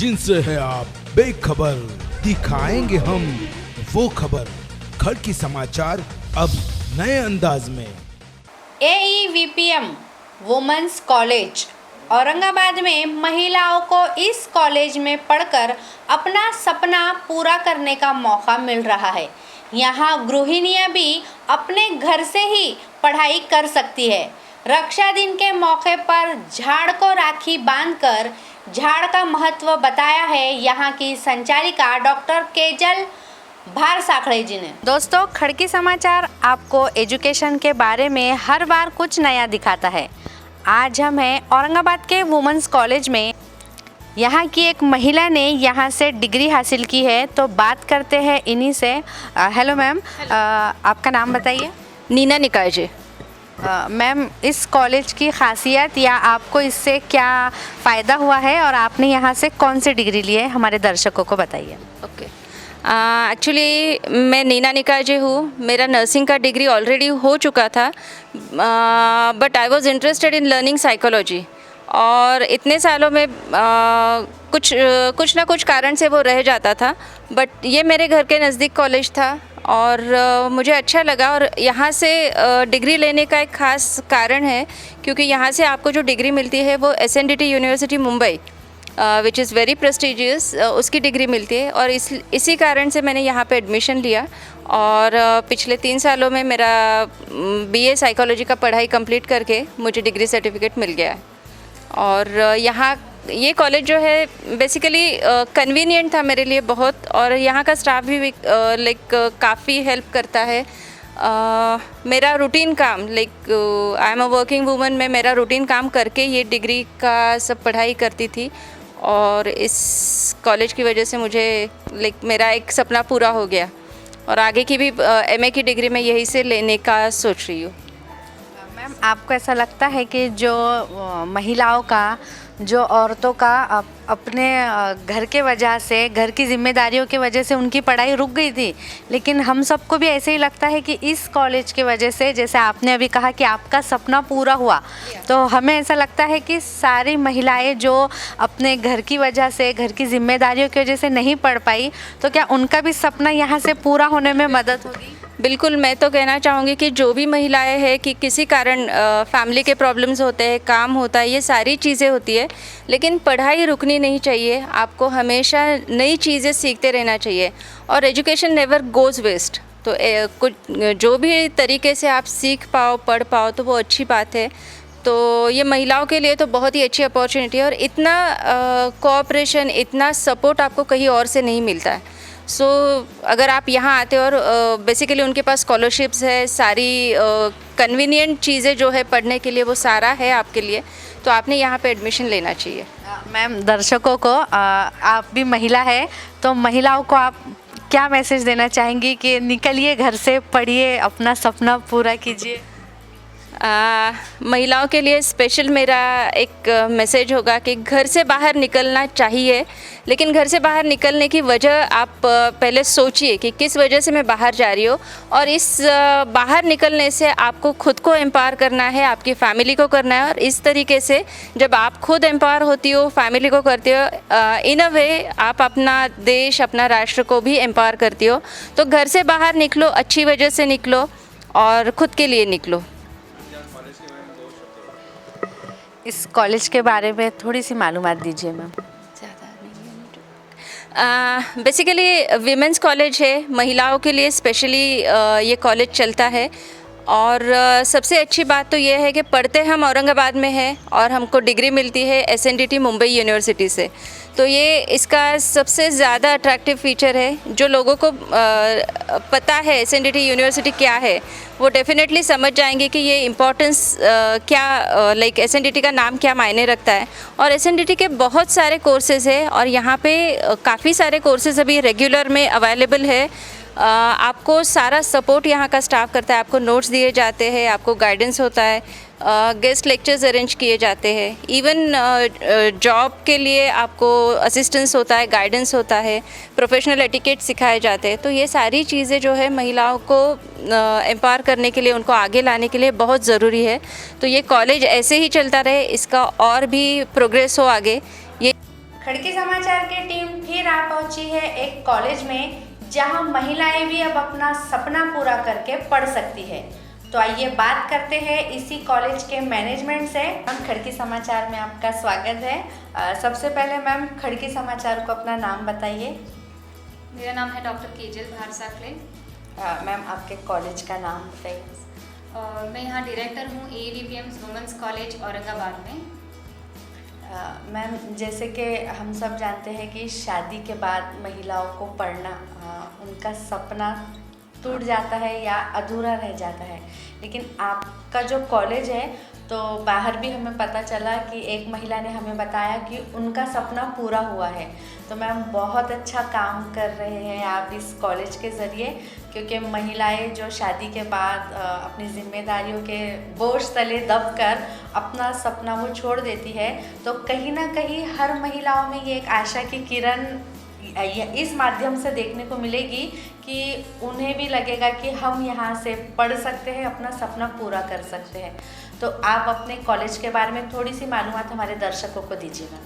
जिनसे है आप बेखबर, दिखाएंगे हम वो खबर। खड़की समाचार अब नए अंदाज में। AEVPM वुमेन्स कॉलेज औरंगाबाद में महिलाओं को इस कॉलेज में पढ़कर अपना सपना पूरा करने का मौका मिल रहा है। यहाँ गृहिणियाँ भी अपने घर से ही पढ़ाई कर सकती है। रक्षा दिन के मौके पर झाड़ को राखी बांधकर झाड़ का महत्व बताया है यहाँ की संचालिका डॉक्टर केजल भारसाखड़े जी ने। दोस्तों, खड़की समाचार आपको एजुकेशन के बारे में हर बार कुछ नया दिखाता है। आज हम हैं औरंगाबाद के वुमेन्स कॉलेज में। यहाँ की एक महिला ने यहाँ से डिग्री हासिल की है, तो बात करते हैं इन्हीं से। हेलो मैम, आपका नाम बताइए। नीना निकाय जी। मैम, इस कॉलेज की खासियत या आपको इससे क्या फ़ायदा हुआ है और आपने यहाँ से कौन सी डिग्री ली है, हमारे दर्शकों को बताइए। ओके, एक्चुअली मैं नीना निकाय जी हूँ। मेरा नर्सिंग का डिग्री ऑलरेडी हो चुका था, but I was interested in learning psychology. और इतने सालों में कुछ ना कुछ कारण से वो रह जाता था, बट ये मेरे घर के नज़दीक कॉलेज था और मुझे अच्छा लगा। और यहाँ से डिग्री लेने का एक ख़ास कारण है, क्योंकि यहाँ से आपको जो डिग्री मिलती है वो SNDT university Mumbai, which is very prestigious, उसकी डिग्री मिलती है। और इसी कारण से मैंने यहाँ पे एडमिशन लिया और पिछले 3 सालों में मेरा BA साइकोलॉजी का पढ़ाई कंप्लीट करके मुझे डिग्री सर्टिफिकेट मिल गया है। और यहाँ ये कॉलेज जो है बेसिकली कन्वीनियंट था मेरे लिए बहुत, और यहाँ का स्टाफ भी लाइक काफ़ी हेल्प करता है। मेरा रूटीन काम, like I am a working woman, में मेरा रूटीन काम करके ये डिग्री का सब पढ़ाई करती थी। और इस कॉलेज की वजह से मुझे लाइक मेरा एक सपना पूरा हो गया और आगे की भी MA की डिग्री मैं यहीं से लेने का सोच रही हूँ। मैम, आपको ऐसा लगता है कि जो महिलाओं का, जो औरतों का अपने घर के वजह से, घर की जिम्मेदारियों की वजह से उनकी पढ़ाई रुक गई थी, लेकिन हम सबको भी ऐसे ही लगता है कि इस कॉलेज की वजह से, जैसे आपने अभी कहा कि आपका सपना पूरा हुआ, तो हमें ऐसा लगता है कि सारी महिलाएं जो अपने घर की वजह से, घर की जिम्मेदारियों की वजह से नहीं पढ़ पाई, तो क्या उनका भी सपना यहाँ से पूरा होने में मदद होगी? बिल्कुल, मैं तो कहना चाहूँगी कि जो भी महिलाएं हैं कि किसी कारण फैमिली के प्रॉब्लम्स होते हैं, काम होता है, ये सारी चीज़ें होती है, लेकिन पढ़ाई रुकनी नहीं चाहिए। आपको हमेशा नई चीज़ें सीखते रहना चाहिए और एजुकेशन नेवर गोज़ वेस्ट। तो कुछ जो भी तरीके से आप सीख पाओ, पढ़ पाओ, तो वो अच्छी बात है। तो ये महिलाओं के लिए तो बहुत ही अच्छी अपॉर्चुनिटी है और इतना कोऑपरेशन, इतना सपोर्ट आपको कहीं और से नहीं मिलता है। सो अगर आप यहाँ आते हो और बेसिकली उनके पास स्कॉलरशिप्स है, सारी कन्वीनियंट चीज़ें जो है पढ़ने के लिए, वो सारा है आपके लिए, तो आपने यहाँ पे एडमिशन लेना चाहिए। मैम, दर्शकों को आप भी महिला है, तो महिलाओं को आप क्या मैसेज देना चाहेंगी कि निकलिए घर से, पढ़िए, अपना सपना पूरा कीजिए? महिलाओं के लिए स्पेशल मेरा एक मैसेज होगा कि घर से बाहर निकलना चाहिए, लेकिन घर से बाहर निकलने की वजह आप पहले सोचिए कि किस वजह से मैं बाहर जा रही हूँ। और इस बाहर निकलने से आपको खुद को एम्पावर करना है, आपकी फैमिली को करना है। और इस तरीके से जब आप खुद एम्पावर होती हो, फैमिली को करते हो, इन अ वे आप अपना देश, अपना राष्ट्र को भी एम्पावर करती हो। तो घर से बाहर निकलो, अच्छी वजह से निकलो और खुद के लिए निकलो। इस कॉलेज के बारे में थोड़ी सी मालूमात दीजिए मैम। बेसिकली वीमेंस कॉलेज है, महिलाओं के लिए स्पेशली ये कॉलेज चलता है। और सबसे अच्छी बात तो ये है कि पढ़ते हम औरंगाबाद में हैं और हमको डिग्री मिलती है SNDT मुंबई यूनिवर्सिटी से। तो ये इसका सबसे ज़्यादा अट्रैक्टिव फीचर है। जो लोगों को पता है SNDT यूनिवर्सिटी क्या है, वो डेफिनेटली समझ जाएंगे कि ये इम्पोर्टेंस क्या, लाइक SNDT का नाम क्या मायने रखता है। और SNDT के बहुत सारे कोर्सेज़ है और यहाँ पे काफ़ी सारे कोर्सेज़ अभी रेगुलर में अवेलेबल है। आपको सारा सपोर्ट यहाँ का स्टाफ करता है, आपको नोट्स दिए जाते हैं, आपको गाइडेंस होता है, गेस्ट लेक्चर्स अरेंज किए जाते हैं, इवन जॉब के लिए आपको असिस्टेंस होता है, गाइडेंस होता है, प्रोफेशनल एटिकेट सिखाए जाते हैं। तो ये सारी चीज़ें जो है महिलाओं को एम्पावर करने के लिए, उनको आगे लाने के लिए बहुत ज़रूरी है। तो ये कॉलेज ऐसे ही चलता रहे, इसका और भी प्रोग्रेस हो आगे। ये खड़की समाचार की टीम फिर आ पहुंची है एक कॉलेज में जहां महिलाएं भी अब अपना सपना पूरा करके पढ़ सकती है। तो आइए बात करते हैं इसी कॉलेज के मैनेजमेंट से। मैम, खड़की समाचार में आपका स्वागत है। सबसे पहले मैम, खड़की समाचार को अपना नाम बताइए। मेरा नाम है डॉक्टर केजल भारसाकले। मैम, आपके कॉलेज का नाम बताइए। मैं यहाँ डायरेक्टर हूँ AVPM वुमेंस कॉलेज औरंगाबाद में। मैम, जैसे कि हम सब जानते हैं कि शादी के बाद महिलाओं को पढ़ना उनका सपना टूट जाता है या अधूरा रह जाता है, लेकिन आपका जो कॉलेज है तो बाहर भी हमें पता चला कि एक महिला ने हमें बताया कि उनका सपना पूरा हुआ है। तो मैम, बहुत अच्छा काम कर रहे हैं आप इस कॉलेज के ज़रिए, क्योंकि महिलाएं जो शादी के बाद अपनी जिम्मेदारियों के बोझ तले दबकर अपना सपना वो छोड़ देती है, तो कहीं ना कहीं हर महिलाओं में ये एक आशा की किरण इस माध्यम से देखने को मिलेगी कि उन्हें भी लगेगा कि हम यहाँ से पढ़ सकते हैं, अपना सपना पूरा कर सकते हैं। तो आप अपने कॉलेज के बारे में थोड़ी सी मालूमात हमारे दर्शकों को दीजिएगा।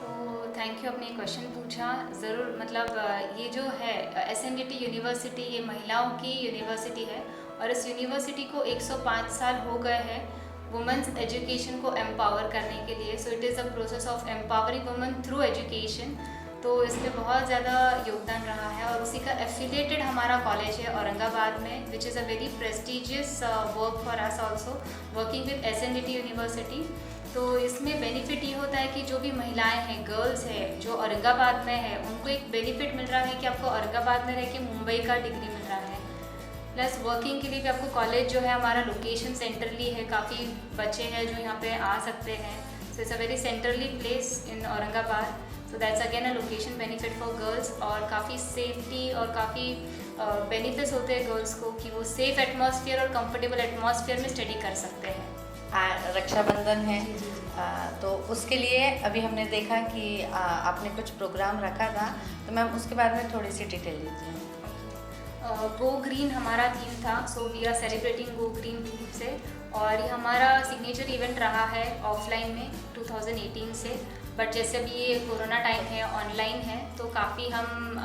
तो थैंक यू, आपने क्वेश्चन पूछा। ज़रूर, मतलब ये जो है SNDT यूनिवर्सिटी, ये महिलाओं की यूनिवर्सिटी है और इस यूनिवर्सिटी को 105 साल हो गए हैं वुमेंस एजुकेशन को एम्पावर करने के लिए। So it is a process of empowering women through education. तो इसमें बहुत ज़्यादा योगदान रहा है और उसी का एफिलिएटेड हमारा कॉलेज है औरंगाबाद में, which is a very prestigious work for us also working with SNDT university. तो इसमें बेनिफिट ये होता है कि जो भी महिलाएं हैं, गर्ल्स है जो औरंगाबाद में है, उनको एक बेनिफिट मिल रहा है कि आपको औरंगाबाद में रह के मुंबई का डिग्री मिल रहा है। प्लस वर्किंग के लिए भी आपको कॉलेज जो है हमारा लोकेशन सेंट्रली है, काफ़ी बच्चे हैं जो यहाँ पे आ सकते हैं। So it's a very centrally place in Aurangabad. So that's again a location benefit for girls और काफ़ी सेफ्टी और काफ़ी बेनिफिट्स होते हैं गर्ल्स को कि वो सेफ एटमॉस्फेयर और कंफर्टेबल एटमॉस्फेयर में स्टडी कर सकते हैं। रक्षाबंधन है तो उसके लिए अभी हमने देखा कि आपने कुछ प्रोग्राम रखा था, तो मैम उसके बारे में थोड़ी सी डिटेल दीजिए। गो ग्रीन हमारा थीम था। So we are celebrating go green theme से, और ये हमारा सिग्नेचर इवेंट रहा है ऑफलाइन में 2018 से। बट जैसे अभी ये कोरोना टाइम है, ऑनलाइन है, तो काफ़ी हम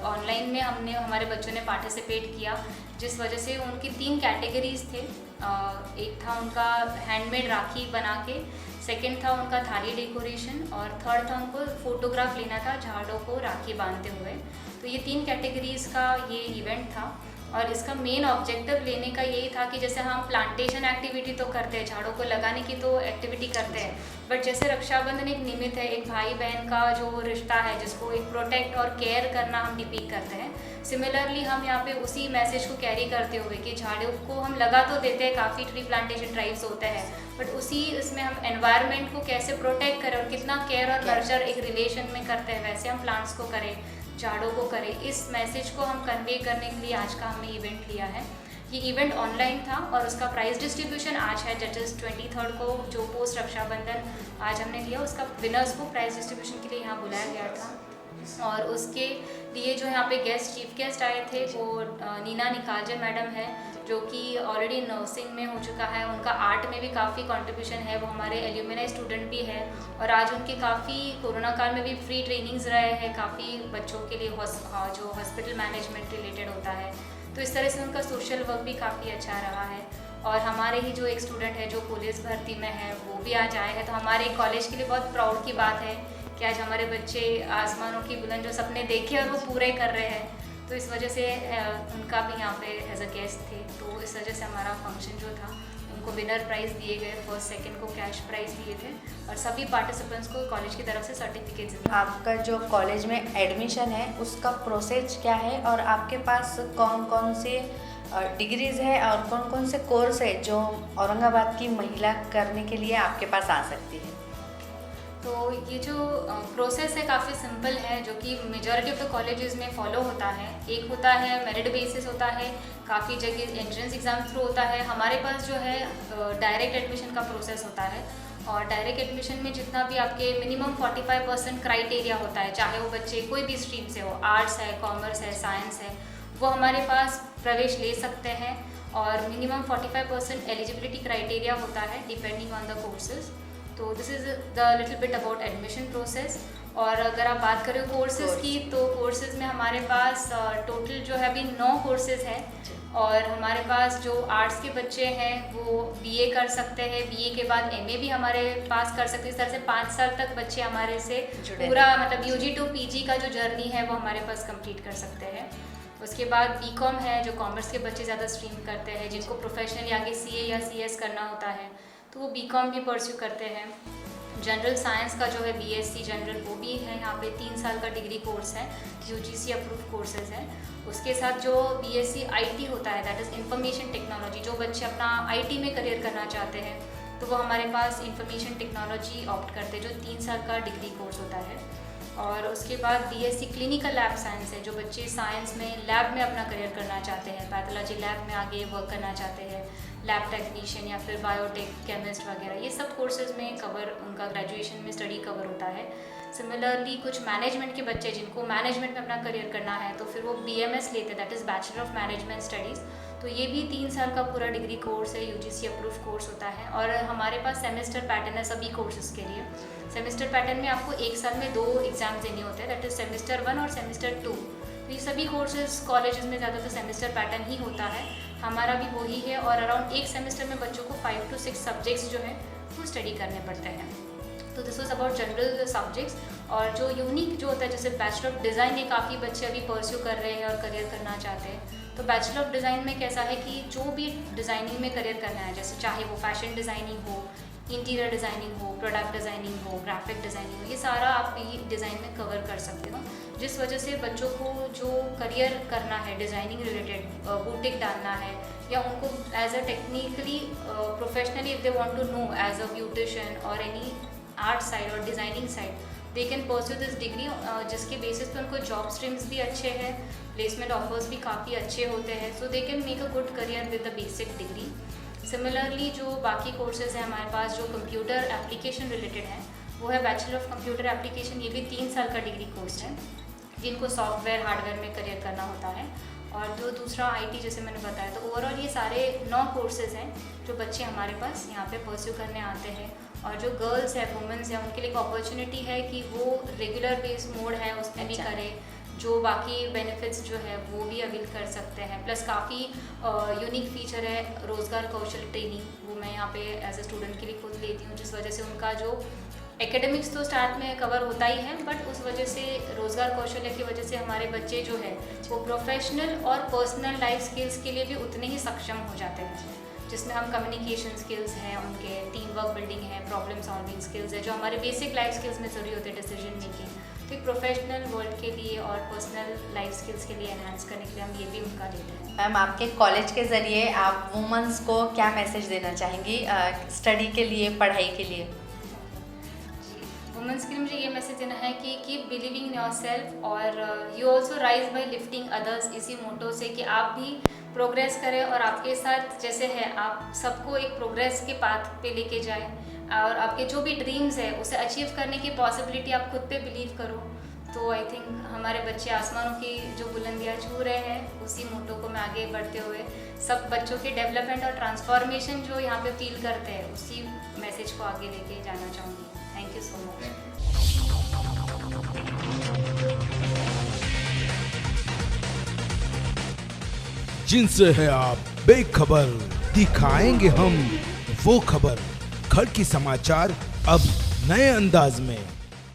ऑनलाइन में हमारे बच्चों ने पार्टिसिपेट किया, जिस वजह से उनकी 3 कैटेगरीज थे। एक था उनका हैंडमेड राखी बना के, सेकंड था उनका थाली डेकोरेशन और थर्ड था उनको फ़ोटोग्राफ लेना था झाड़ों को राखी बांधते हुए। तो ये 3 कैटेगरीज का ये इवेंट था और इसका मेन ऑब्जेक्टिव लेने का यही था कि जैसे हम प्लांटेशन एक्टिविटी तो करते हैं, झाड़ों को लगाने की तो एक्टिविटी करते हैं, बट जैसे रक्षाबंधन एक निमित्त है, एक भाई बहन का जो रिश्ता है जिसको एक प्रोटेक्ट और केयर करना हम डिपिक्ट करते हैं। सिमिलरली हम यहाँ पे उसी मैसेज को कैरी करते हुए कि झाड़ों को हम लगा तो देते हैं, काफ़ी ट्री प्लांटेशन ड्राइव्स होते हैं, बट उसी इसमें हम एनवायरनमेंट को कैसे प्रोटेक्ट करें और कितना केयर और नर्चर एक रिलेशन में करते हैं, वैसे हम प्लांट्स को करें, झाड़ों को करें। इस मैसेज को हम कन्वे करने के लिए आज का हमने इवेंट लिया है। ये इवेंट ऑनलाइन था और उसका प्राइस डिस्ट्रीब्यूशन आज है, जजेस 23 को जो पोस्ट रक्षाबंधन आज हमने लिया, उसका विनर्स को प्राइस डिस्ट्रीब्यूशन के लिए यहाँ बुलाया गया था। और उसके लिए जो यहाँ पे चीफ गेस्ट आए थे वो नीना निकालजे मैडम है, जो कि ऑलरेडी नर्सिंग में हो चुका है, उनका आर्ट में भी काफ़ी कंट्रीब्यूशन है, वो हमारे एल्यूमिनाई स्टूडेंट भी है और आज उनके काफ़ी कोरोना काल में भी फ्री ट्रेनिंग्स रहे हैं काफ़ी बच्चों के लिए जो हॉस्पिटल मैनेजमेंट रिलेटेड होता है। तो इस तरह से उनका सोशल वर्क भी काफ़ी अच्छा रहा है। और हमारे ही जो एक स्टूडेंट है जो पुलिस भर्ती में है, वो भी आज आए हैं, तो हमारे कॉलेज के लिए बहुत प्राउड की बात है कि आज हमारे बच्चे आसमानों की बुलंद जो सपने देखे और वो पूरे कर रहे हैं। तो इस वजह से उनका भी यहाँ पे एज अ गेस्ट थे, तो इस वजह से हमारा फंक्शन जो था, उनको विनर प्राइज़ दिए गए, फर्स्ट सेकंड को कैश प्राइज़ दिए थे और सभी पार्टिसिपेंट्स को कॉलेज की तरफ से सर्टिफिकेट्स दिए। आपका जो कॉलेज में एडमिशन है उसका प्रोसेस क्या है और आपके पास कौन कौन से डिग्रीज़ है और कौन कौन से कोर्स है जो औरंगाबाद की महिला करने के लिए आपके पास आ सकती है? तो ये जो प्रोसेस है काफ़ी सिंपल है, जो कि मेजॉरिटी ऑफ द कॉलेजेस में फॉलो होता है। एक होता है मेरिट बेसिस होता है, काफ़ी जगह एंट्रेंस एग्ज़ाम थ्रू होता है। हमारे पास जो है डायरेक्ट एडमिशन का प्रोसेस होता है और डायरेक्ट एडमिशन में जितना भी आपके मिनिमम 45% क्राइटेरिया होता है, चाहे वो बच्चे कोई भी स्ट्रीम से हो, आर्ट्स है, कॉमर्स है, साइंस है, वो हमारे पास प्रवेश ले सकते हैं और मिनिमम 45% एलिजिबिलिटी क्राइटेरिया होता है डिपेंडिंग ऑन द कोर्सेज। तो this is the little bit about admission process. और अगर आप बात करें कोर्सेज़ की, तो कोर्सेज़ में हमारे पास टोटल जो है अभी 9 कोर्सेज़ हैं। और हमारे पास जो आर्ट्स के बच्चे हैं वो बीए कर सकते हैं, बीए के बाद एमए भी हमारे पास कर सकते हैं। इस तरह से 5 साल तक बच्चे हमारे से पूरा मतलब यूजी टू पीजी का जो जर्नी है वो हमारे पास कंप्लीट कर सकते हैं। उसके बाद बीकॉम है, जो कॉमर्स के बच्चे ज़्यादा स्ट्रीम करते हैं, जिनको प्रोफेशनली आगे सीए या सीएस करना होता है, तो वो बीकॉम भी परस्यू करते हैं। जनरल साइंस का जो है बीएससी जनरल वो भी है, यहाँ पे 3 साल का डिग्री कोर्स है, यूजीसी अप्रूव कोर्सेज है। उसके साथ जो बीएससी आईटी होता है, दैट इज़ इंफॉर्मेशन टेक्नोलॉजी, जो बच्चे अपना आईटी में करियर करना चाहते हैं तो वो हमारे पास इंफॉर्मेशन टेक्नोलॉजी ऑप्ट करते हैं, जो 3 साल का डिग्री कोर्स होता है। और उसके बाद बीएससी क्लिनिकल लैब साइंस है, जो बच्चे साइंस में लैब में अपना करियर करना चाहते हैं, पैथोलॉजी लैब में आगे वर्क करना चाहते हैं, लैब टेक्नीशियन या फिर बायोटेक केमिस्ट वगैरह, ये सब कोर्सेज में कवर उनका ग्रेजुएशन में स्टडी कवर होता है। सिमिलरली कुछ मैनेजमेंट के बच्चे जिनको मैनेजमेंट में अपना करियर करना है तो फिर वो बीएमएस लेते हैं, that is bachelor of management studies. तो ये भी 3 साल का पूरा डिग्री कोर्स है, यूजीसी अप्रूव कोर्स होता है। और हमारे पास सेमेस्टर पैटर्न है सभी कोर्सेज के लिए। सेमेस्टर पैटर्न में आपको 1 साल में 2 एग्जाम्स देने होते हैं, दैट इज़ सेमेस्टर 1 और सेमेस्टर 2। तो ये सभी कोर्सेज कॉलेजेस में ज़्यादातर सेमेस्टर पैटर्न ही होता है, हमारा भी वही है। और अराउंड 1 सेमेस्टर में बच्चों को 5 to 6 सब्जेक्ट्स जो हैं वो स्टडी करने पड़ते हैं। तो this was about general subjects. और जो यूनिक जो होता है, जैसे बैचलर ऑफ डिज़ाइन, ये काफ़ी बच्चे अभी परस्यू कर रहे हैं और करियर करना चाहते हैं। तो बैचलर ऑफ डिज़ाइन में कैसा है कि जो भी डिज़ाइनिंग में करियर करना है, जैसे चाहे वो फैशन डिज़ाइनिंग हो, इंटीरियर डिज़ाइनिंग हो, प्रोडक्ट डिज़ाइनिंग हो, ग्राफिक डिज़ाइनिंग हो, ये सारा आप ये डिज़ाइन में कवर कर सकते हो। जिस वजह से बच्चों को जो करियर करना है डिज़ाइनिंग रिलेटेड, बुटीक डालना है, या उनको as a technically professionally if they want to know as a beautician और एनी आर्ट साइड और designing side, they can pursue this degree, जिसके बेसिस पे उनको जॉब स्ट्रीम्स भी अच्छे हैं, प्लेसमेंट ऑफर्स भी काफ़ी अच्छे होते हैं। So they can make a good career with the basic degree. Similarly जो बाकी कोर्सेज हैं हमारे पास, जो कंप्यूटर एप्लीकेशन रिलेटेड हैं, वो है बैचलर ऑफ कंप्यूटर एप्लीकेशन। ये भी 3 साल का डिग्री कोर्स है, जिनको सॉफ्टवेयर हार्डवेयर में करियर करना होता है। और जो दूसरा आईटी, जैसे मैंने बताया, तो ओवरऑल ये सारे 9 कोर्सेज हैं जो बच्चे हमारे पास यहाँ पे परस्यू करने आते हैं। और जो गर्ल्स है, वुमेंस है, उनके लिए एक अपॉर्चुनिटी है कि वो रेगुलर बेस मोड है उसमें भी करें, जो बाकी बेनिफिट्स जो है वो भी अवेल कर सकते हैं। प्लस काफ़ी यूनिक फीचर है रोज़गार कौशल ट्रेनिंग, वो मैं यहाँ पे एज ए स्टूडेंट के लिए खुद लेती हूँ, जिस वजह से उनका जो एकेडमिक्स तो स्टार्ट में कवर होता ही है, बट उस वजह से रोज़गार कौशल्य की वजह से हमारे बच्चे जो है वो प्रोफेशनल और पर्सनल लाइफ स्किल्स के लिए भी उतने ही सक्षम हो जाते हैं, जिसमें हम कम्युनिकेशन स्किल्स हैं, उनके टीम वर्क बिल्डिंग है, प्रॉब्लम सॉल्विंग स्किल्स है, जो हमारे बेसिक लाइफ स्किल्स में ज़रूरी होते हैं डिसीजन मेकिंग। तो एक प्रोफेशनल वर्ल्ड के लिए और पर्सनल लाइफ स्किल्स के लिए एनहांस करने के लिए हम ये भी उनका लेते हैं। मैम, आपके कॉलेज के ज़रिए आप वुमेंस को क्या मैसेज देना चाहेंगी स्टडी के लिए, पढ़ाई के लिए? वुमेंस के लिए मुझे ये मैसेज देना है कि keep believing in yourself और you also rise by lifting others, इसी मोटो से कि आप भी प्रोग्रेस करें और आपके साथ जैसे है आप सबको एक प्रोग्रेस के पाथ पे लेके जाएं, और आपके जो भी ड्रीम्स है उसे अचीव करने की पॉसिबिलिटी आप खुद पे बिलीव करो। तो आई थिंक हमारे बच्चे आसमानों की जो बुलंदियाँ छू रहे हैं, उसी मोटो को मैं आगे बढ़ते हुए सब बच्चों के डेवलपमेंट और ट्रांसफॉर्मेशन जो यहाँ पे फील करते हैं, उसी मैसेज को आगे लेके जाना चाहूँगी। Thank you so much. जिनसे है आप बेखबर, दिखाएंगे हम वो खबर। खड़ की समाचार अब नए अंदाज में।